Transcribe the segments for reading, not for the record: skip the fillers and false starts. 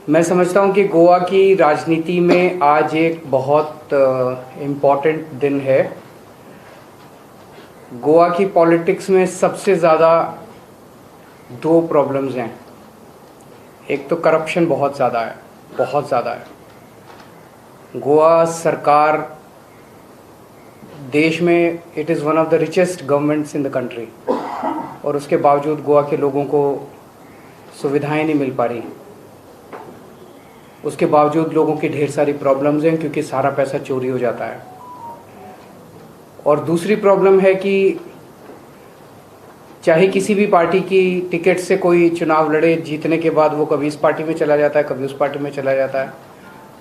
मैं समझता हूँ कि गोवा की राजनीति में आज एक बहुत इम्पॉर्टेंट दिन है। गोवा की पॉलिटिक्स में सबसे ज़्यादा दो प्रॉब्लम्स हैं। एक तो करप्शन बहुत ज़्यादा है, बहुत ज़्यादा है। गोवा सरकार देश में it is one of the richest governments in the country, और उसके बावजूद गोवा के लोगों को सुविधाएं नहीं मिल पा रही। उसके बावजूद लोगों की ढेर सारी प्रॉब्लम्स हैं क्योंकि सारा पैसा चोरी हो जाता है। और दूसरी प्रॉब्लम है कि चाहे किसी भी पार्टी की टिकट से कोई चुनाव लड़े, जीतने के बाद वो कभी इस पार्टी में चला जाता है, कभी उस पार्टी में चला जाता है।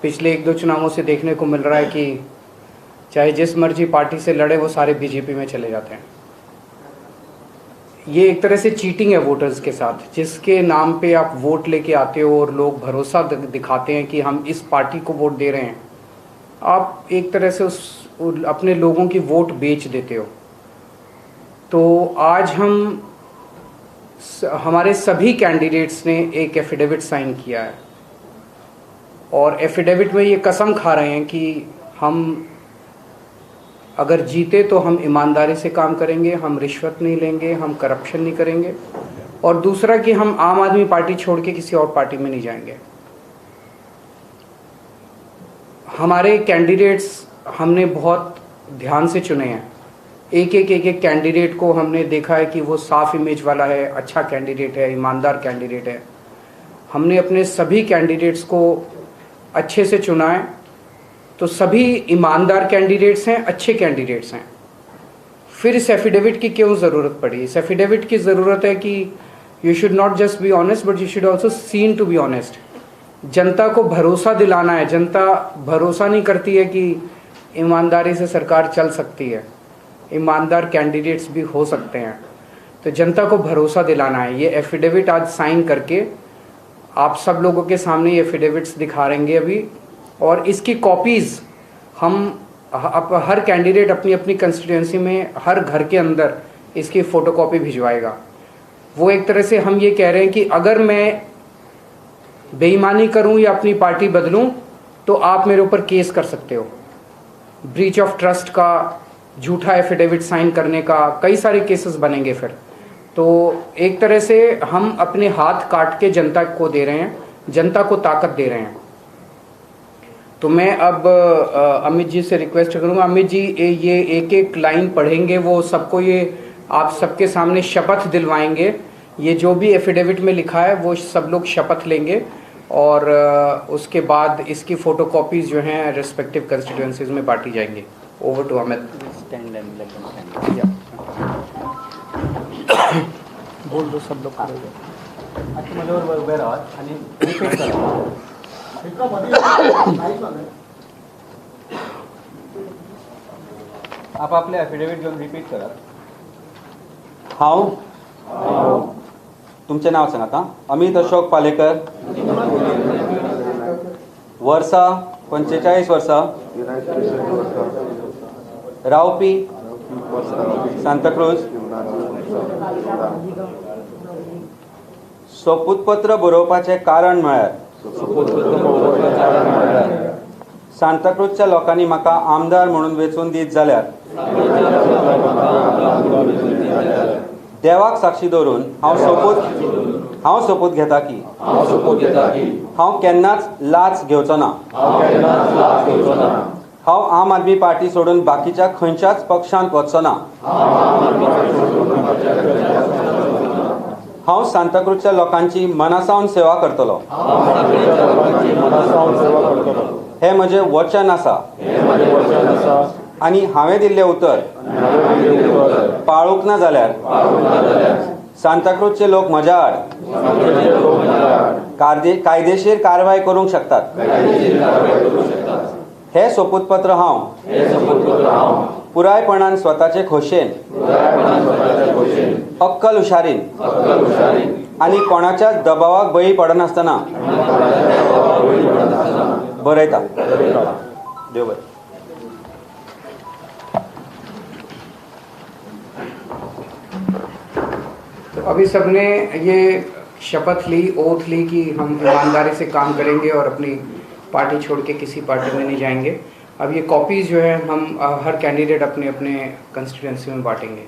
पिछले 1-2 चुनावों से देखने को मिल रहा है कि चाहे जिस मर्जी पार्टी से लड़े वो सारे बीजेपी में चले जाते हैं। ये एक तरह से चीटिंग है वोटर्स के साथ, जिसके नाम पे आप वोट लेके आते हो और लोग भरोसा दिखाते हैं कि हम इस पार्टी को वोट दे रहे हैं। आप एक तरह से अपने लोगों की वोट बेच देते हो। तो आज हमारे सभी कैंडिडेट्स ने एक एफिडेविट साइन किया है, और एफिडेविट में ये कसम खा रहे हैं कि हम अगर जीते तो हम ईमानदारी से काम करेंगे, हम रिश्वत नहीं लेंगे, हम करप्शन नहीं करेंगे, और दूसरा कि हम आम आदमी पार्टी छोड़ के किसी और पार्टी में नहीं जाएंगे। हमारे कैंडिडेट्स हमने बहुत ध्यान से चुने हैं। एक एक कैंडिडेट को हमने देखा है कि वो साफ इमेज वाला है, अच्छा कैंडिडेट है, ईमानदार कैंडिडेट है। हमने अपने सभी कैंडिडेट्स को अच्छे से चुना है। तो सभी ईमानदार कैंडिडेट्स हैं, अच्छे कैंडिडेट्स हैं। फिर इस एफिडेविट की क्यों ज़रूरत पड़ी? इस एफिडेविट की ज़रूरत है कि you should not just be honest but you should also seen to be honest. जनता को भरोसा दिलाना है। जनता भरोसा नहीं करती है कि ईमानदारी से सरकार चल सकती है, ईमानदार कैंडिडेट्स भी हो सकते हैं। तो जनता को भरोसा दिलाना है। ये एफिडेविट आज साइन करके आप सब लोगों के सामने ये एफिडेविट्स दिखाएंगे अभी, और इसकी कॉपीज़ हम हर कैंडिडेट अपनी अपनी कंस्टिट्यूएंसी में हर घर के अंदर इसकी फ़ोटोकॉपी भिजवाएगा। वो एक तरह से हम ये कह रहे हैं कि अगर मैं बेईमानी करूं या अपनी पार्टी बदलूं तो आप मेरे ऊपर केस कर सकते हो। ब्रीच ऑफ ट्रस्ट का, झूठा एफिडेविट साइन करने का, कई सारे केसेस बनेंगे फिर। तो एक तरह से हम अपने हाथ काट के जनता को दे रहे हैं, जनता को ताकत दे रहे हैं। तो मैं अब अमित जी से रिक्वेस्ट करूंगा, अमित जी ये एक एक लाइन पढ़ेंगे, वो सबको ये आप सबके सामने शपथ दिलवाएंगे। ये जो भी एफिडेविट में लिखा है वो सब लोग शपथ लेंगे, और उसके बाद इसकी फ़ोटोकॉपीज़ जो हैं रेस्पेक्टिव कंस्टिट्यूएंसीज में बांटी जाएंगी। Over to Amit. बोल दो सब लोग। अच्छा माझ्यावर उभे राहा आणि रिपीट करा। आप आपले एफिडेविट घेऊन रिपीट करा। हांव तुमचें नांव सांगात। अमित अशोक पालेकर, वर्सा 45 वर्सां, रावपी सांताक्रूज, सोपूतपत्र बरोवपाचें कारण म्हळ्यार सांताक्रूजच्या लोकांनी म्हाका आमदार म्हणून वेंचून दीत जाल्यार देवाक साक्षी दवरून हांव सोपूत घेता की हांव केन्नाच लाच घेवचो ना। हांव आम आदमी पार्टी सोडून बाकीच्या खंयच्याच पक्षांत वचचो ना। हांव सांताक्रूजच्या लोकांची मनासावन सेवा करतलो। हे म्हजें वचन आसा आनी हांवें दिल्लें उतर पाळूंक ना जाल्यार सांताक्रूजचे लोक म्हज्या आड कायदेशीर कारवाय करूंक शकतात। हे सोपूतपत्र हांव पुरायपणान स्वताचे खोशेन, अक्कल हुशारीन आनी कोणाच्या दबावाक बळी पडनासतना बरयता। देव बरें। तो अभी सबने ये शपथ ली, ओथ ली कि हम ईमानदारी से काम करेंगे और अपनी पार्टी छोड़ के किसी पार्टी में नहीं जाएंगे। अब ये कॉपीज़ जो है हम हर कैंडिडेट अपने अपने कंस्टिट्यूएंसी में बांटेंगे।